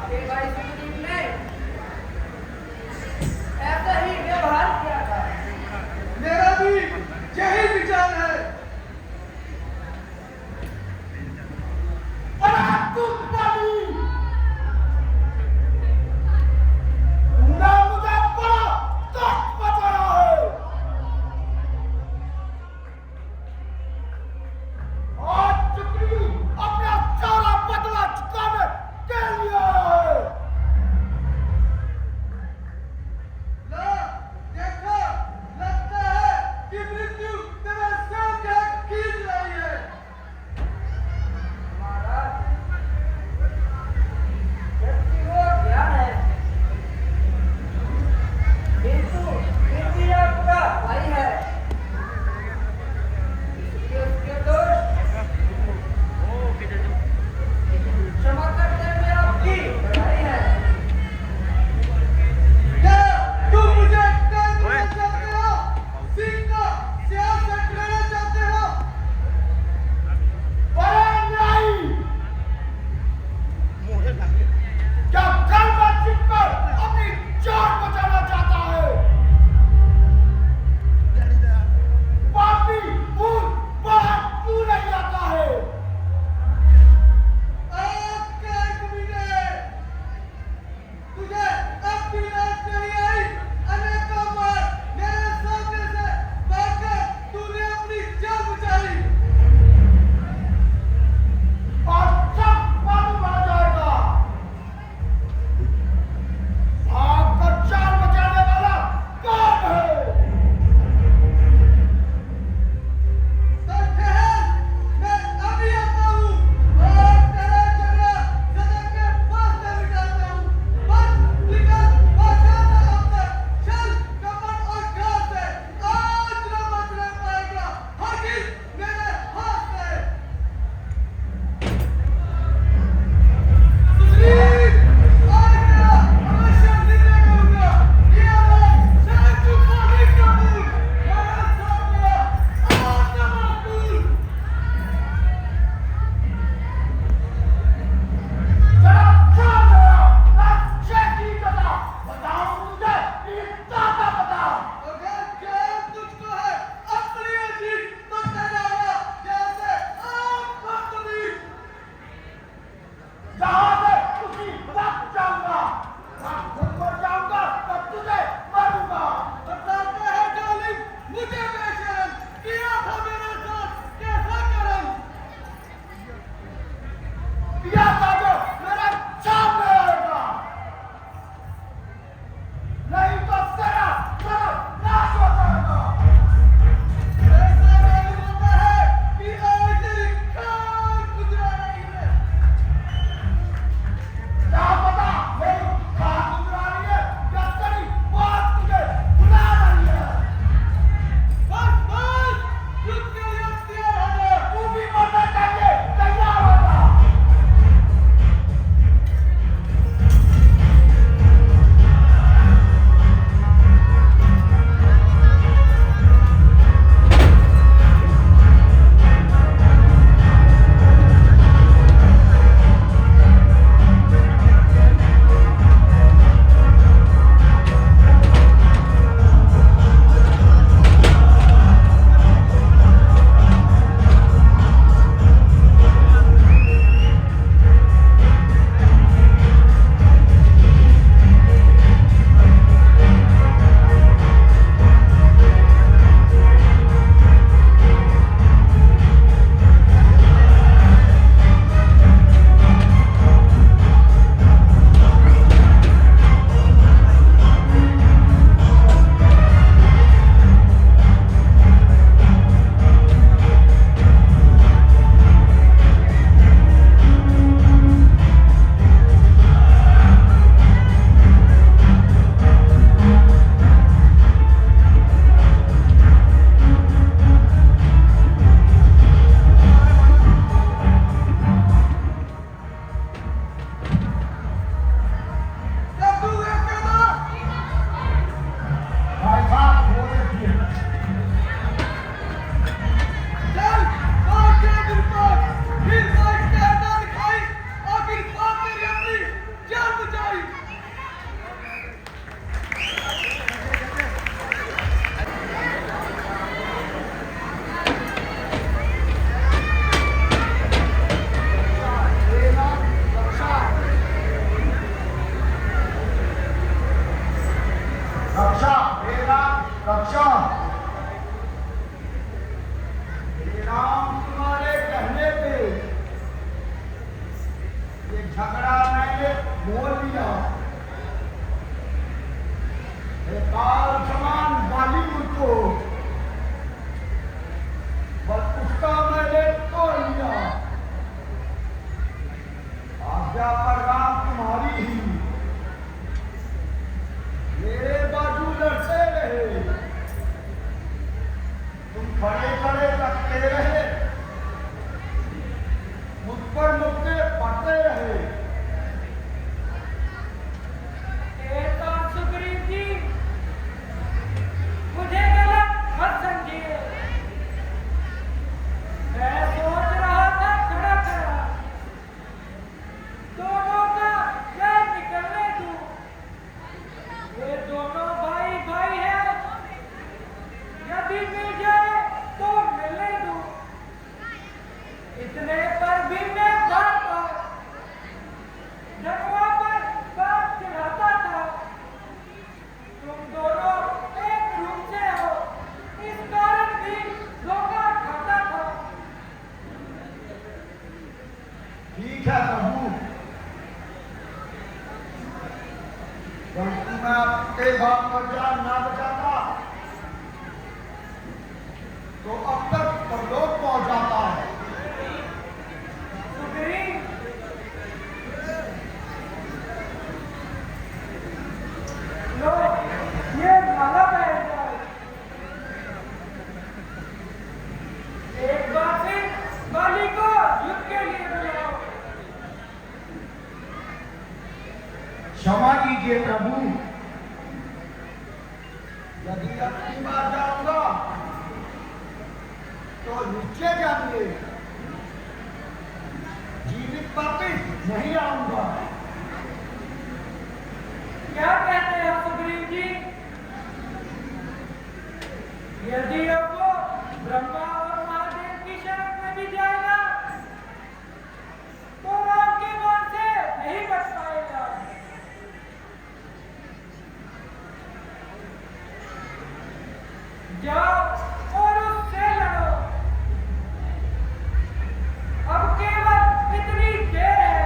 आपके भाई सुग्रीव ने ऐसा ही व्यवहार किया था। मेरा भी यही विचार है। लिया। काल समान बाली मुझको, बस उसका मैंने तोड़ लिया। आज्ञा पर राम तुम्हारी ही, मेरे बाजू लड़ते रहे, तुम खड़े खड़े रखते रहे, मुझ पर मुक्के पड़ते रहे। तो सुग्रीव जी, मुझे गलत मत समझिए। मैं सोच रहा था खड़ा खड़ा, दोनों का जैन निकलने दूं। ये दोनों भाई भाई हैं, यदि मिल जाए तो मिलने दूं। इतने पर भी मैं बार बार जगवा पर बात चढ़ाता था। तुम दोनों एक रूप से हो, इस कारण भी धोखा खाता था। ठीक है प्रभु, परंतु मैं आपके बाप पर जान ना बचाता तो अब तक परलोक पहुंच जाता है। सुग्रीव, लो ये माला पहन जाओ। एक बार फिर बाली को युद्ध के लिए बुलाओ। क्षमा कीजिए प्रभु, यदि अपनी बात जाऊंगा तो नीचे जाएंगे, जीवित वापिस नहीं आऊंगा। क्या कहते हैं सुग्रीव जी? यदि अब वो ब्रह्मा और महादेव की शरण में भी जाएगा तो राम के वन से नहीं बच पाएगा। जाओ और उससे लड़ो। अब केवल इतनी देर है,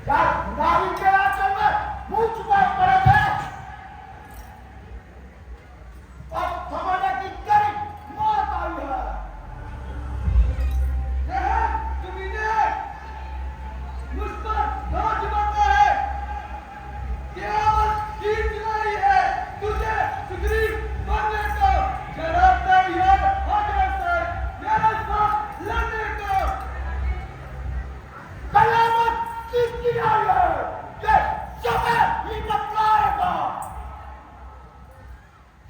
यार नारी के आंचल में मुंह छुपाए पड़े थे। अब समझने की कड़ी मौत आई है। यह तुमने मुझ पर हाथ जमाता है। क़यामत की चुनाई है तुझे सुग्रीव बनने को, जरा तैयार हो जा से मेरे साथ लड़ने को। कयामत किसकी आई है? ये समय ही बतलाएगा।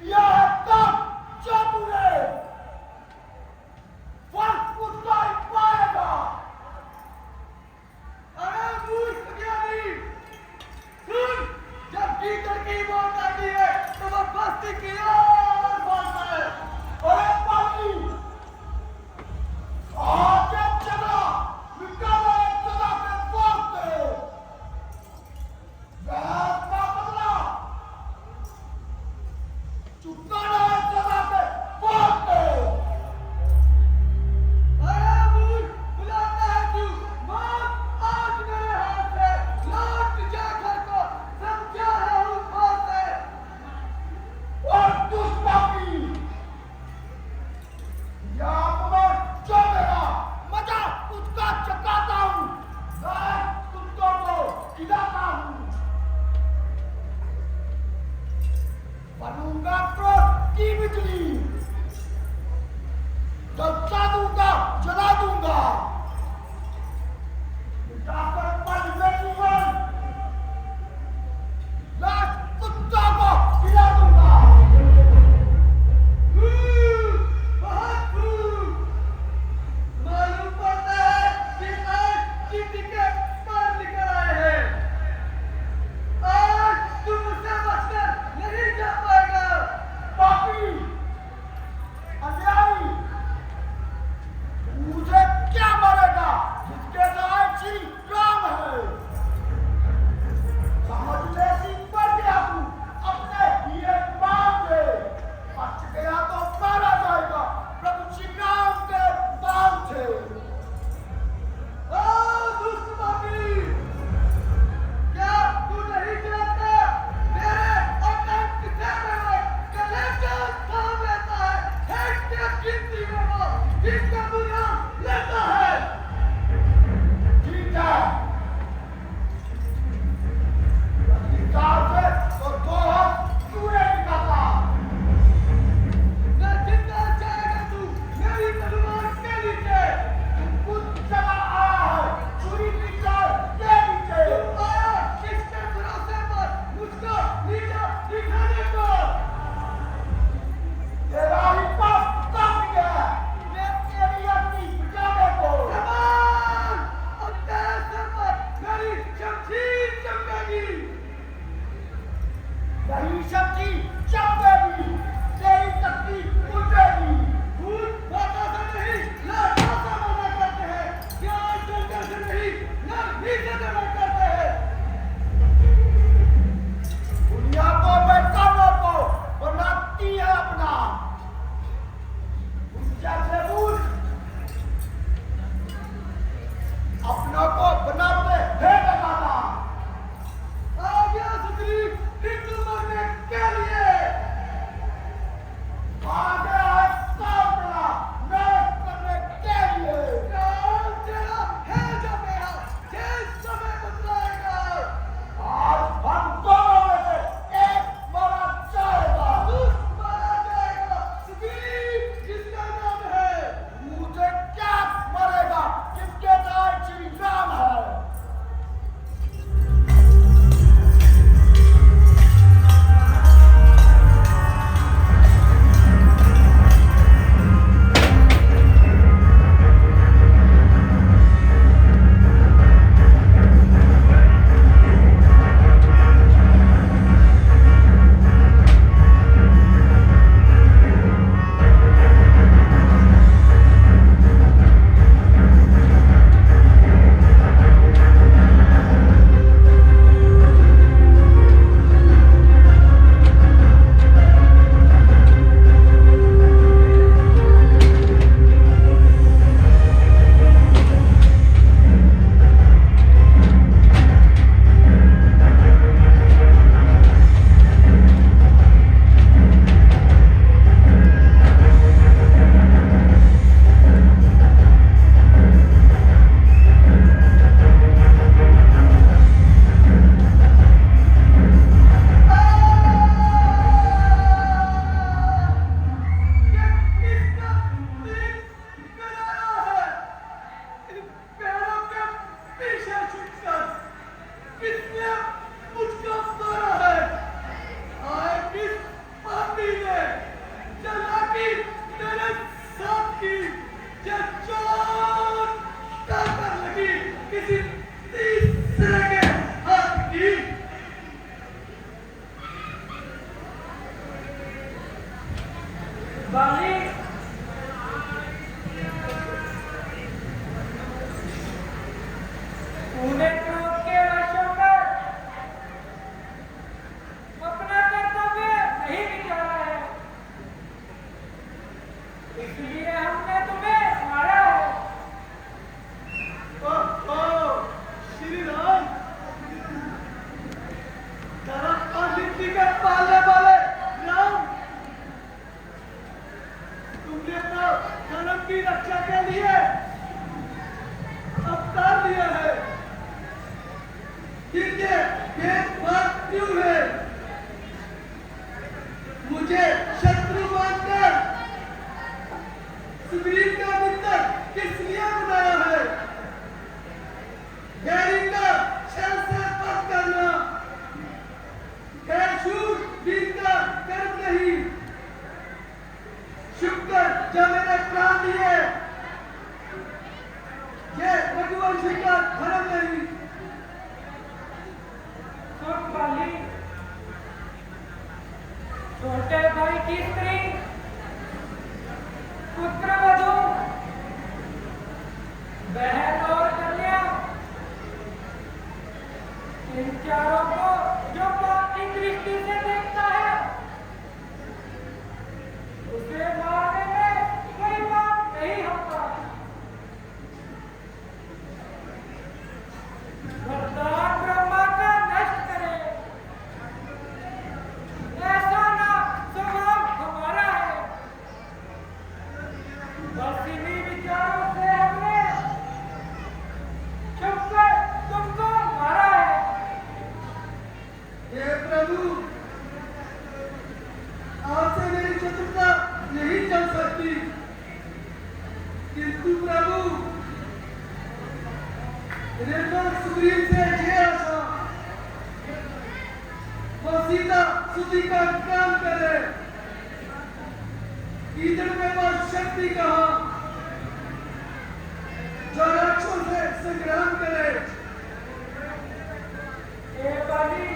यह तब जब उन्हें फर्क उसका ही पाएगा। अरे मूर्ख ज्ञानी, सुन, जब कीचड़ की मौत आती है तो वह बस्ती की ओर भागता है। अरे पापी, आज एक जगह निकालो, एक जगह पे पहुंच गए। बहस का बदला चुकाना, एक जगह पे पहुंच गए। अरे मूर्ख, बुलाता है तू, मौत आज मेरे हाथ है, लौट जा घर को, समझा है उस बात से। और दुष्पापी, यह अपमान जो मेरा मजा उसका चकाता हूँ, मैं कुत्तों को खिलाता हूँ। बनूंगा क्रोध की बिजली, जलता दूंगा, जला दूंगा, मिटाकर पल में जीवन, लाश कुत्तों को खिला दूंगा। बहुत खूब। मालूम पड़ता है कि आज चींटी के पर निकल आए हैं। आज तुम मुझसे बचकर नहीं जा पाएगा। पापी, अन्यायी, मुझे क्या मरेगा जिसके नाम श्री राम है। समझने सीख पड़ गया तू अपने ही एक बात से, बच गया तो मारा जाएगा प्रभु श्री राम के बाण से। दुष्ट पापी, क्या तू नहीं जानता मेरे आतंक से मेरा कलेजा थाम लेता है, हेक्टर गिनती में वो जिसका बुरा लेता है। ठीक है, अधिकार से तो दो हाथ क्यों नहीं निकालता? मैं जिंदा जाएगा तू मेरी तलवार के नीचे। कुछ चला आया है छुरी निकाल के नीचे। तू आया किसके भरोसे पर मुझको नीचा दिखाने को। तेरा ही पाप काफी है, मैं तेरी अपनी बचाने को। जवान, अब तेरे सर पर मेरी शमशीर चमकेगी। नहीं शक्ति चमकेगी, तेरी शक्ति उठेगी। भूत माता से नहीं, लाटा से मना करते हैं। ज्ञान चलते से नहीं, नरमी से मना करते हैं। दुनिया को बेकारों को बनाती है अपना। तुम जैसे मूर्ख अपनों को बनाते हैं बेगाना। आ गया सुग्रीव हिंदू मरने के लिए। शख्स किसने मुझको मारा है? आए किस पापी ने चालाकी मेरे साथ की? ये चोट कर लगी किसी तीसरे के हाथ की। बाली तूने क्रोध के वश होकर अपना कर्तव्य नहीं निकाला है, इसलिए हमने तुम्हें मारा है। श्री राम, धर्म और नीति के पालने वाले राम, तुमने तो धर्म की रक्षा के लिए अवतार लिया है। ये भेदभाव क्यों है? मुझे शत्रु मानकर सुग्रीव का मित्र किस लिए बनाया है? गैरी का छल से पद करना है शूर वीर का कर्म नहीं। शुक्र जो मेरे प्राण लिए ये रघुवंशी का धर्म नहीं। सुन बाली, छोटे भाई की स्त्री, पुत्र वधू, बहन और कन्या, इन चारों को जो पाप की दृष्टि से देखता है उसे मारने में कोई बात नहीं होता। वरदान ब्रह्मा का नष्ट करे, ऐसा ना स्वभाव हमारा है। बस इन्हीं विचारों से हमने छुपकर तुमको मारा है। हे प्रभु, आपसे मेरी चतुरता नहीं चल सकती, किंतु प्रभु निर्मल सुग्रीव से ये आशा, वो सीता सुधी का काम करे। इधर में वो शक्ति कहा जो राक्षसों से संग्राम करे। हे बाली,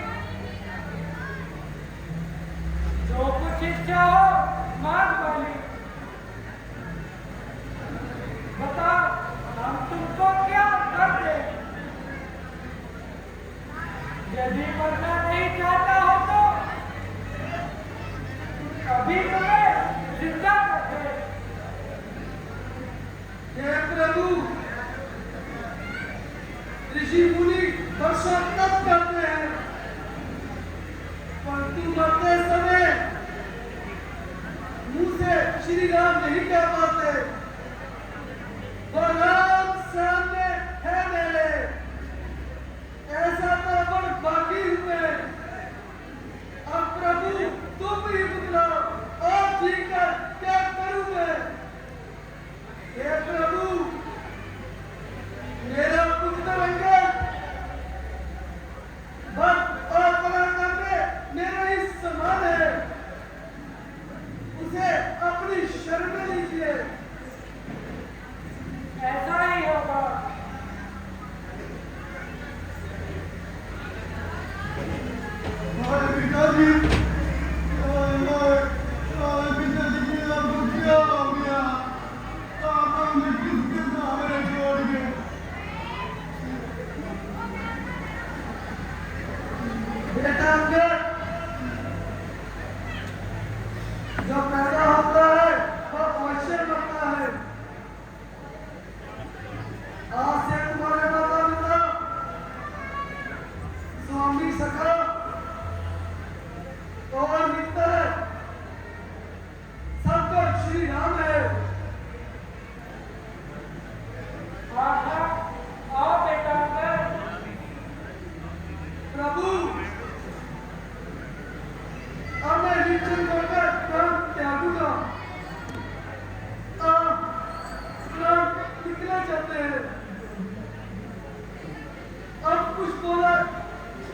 जो कुछ इच्छा हो मांग बाली, बता हम तुमको क्या कर दें। यदि मरना नहीं चाहता हो तो अभी तुम्हें जिंदा कर दे। हे प्रभु, ऋषि मुनि वर्षों तप करते हैं, परंतु मरते समय मुंह से श्री राम नहीं कह पाते। वो राम सामने है मेरे, ऐसा तो बड़ बाकी हुए। अब प्रभु तुम ही बतलाओ, और जीकर क्या करूं मैं? हे प्रभु, मेरा पुत्र अंगद भक्त और पराक्रम में मेरा ही समान है, उसे अपनी शरण में लीजिए।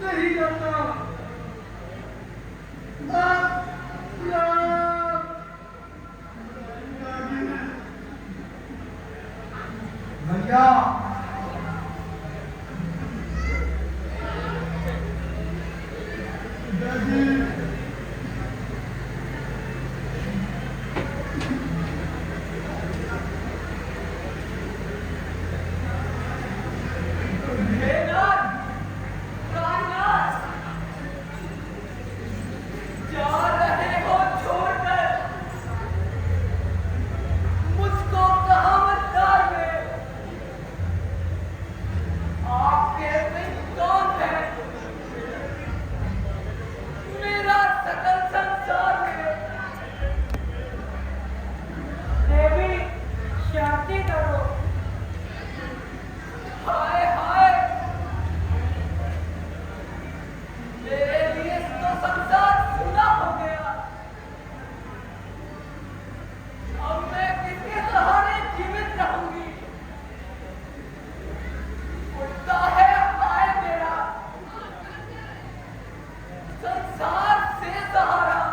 नहीं जाता। राम राम। भैया देवी शांति करो। हाय हाय, मेरे लिए तो संसार सूना हो गया। अब मैं किसके सहारे जीवित रहूंगी? उठता है हाय मेरा संसार से सहारा।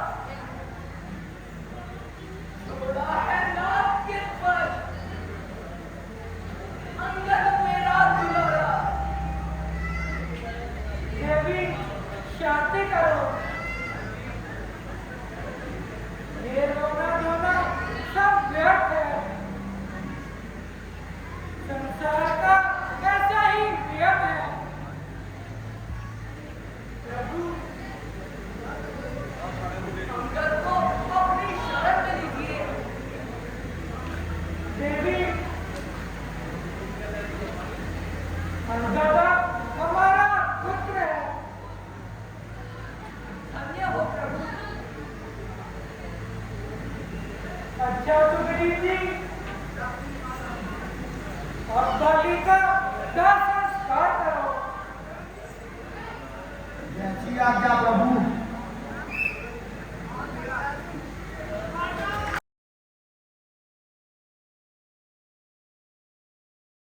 छोड़ा है नाथ के पर अंगद मेरा दुलारा। देवी शांति करो। ये रोना धोना सब व्यर्थ है। संसार का ऐसा ही नियम है। प्रभु अंगद को अपनी शरण में लीजिए। देवी अंगद हमारा पुत्र है। धन्य हो प्रभु। अच्छा सुग्रीव जी, अब बलि का दाह संस्कार करो। जैसी आज्ञा प्रभु।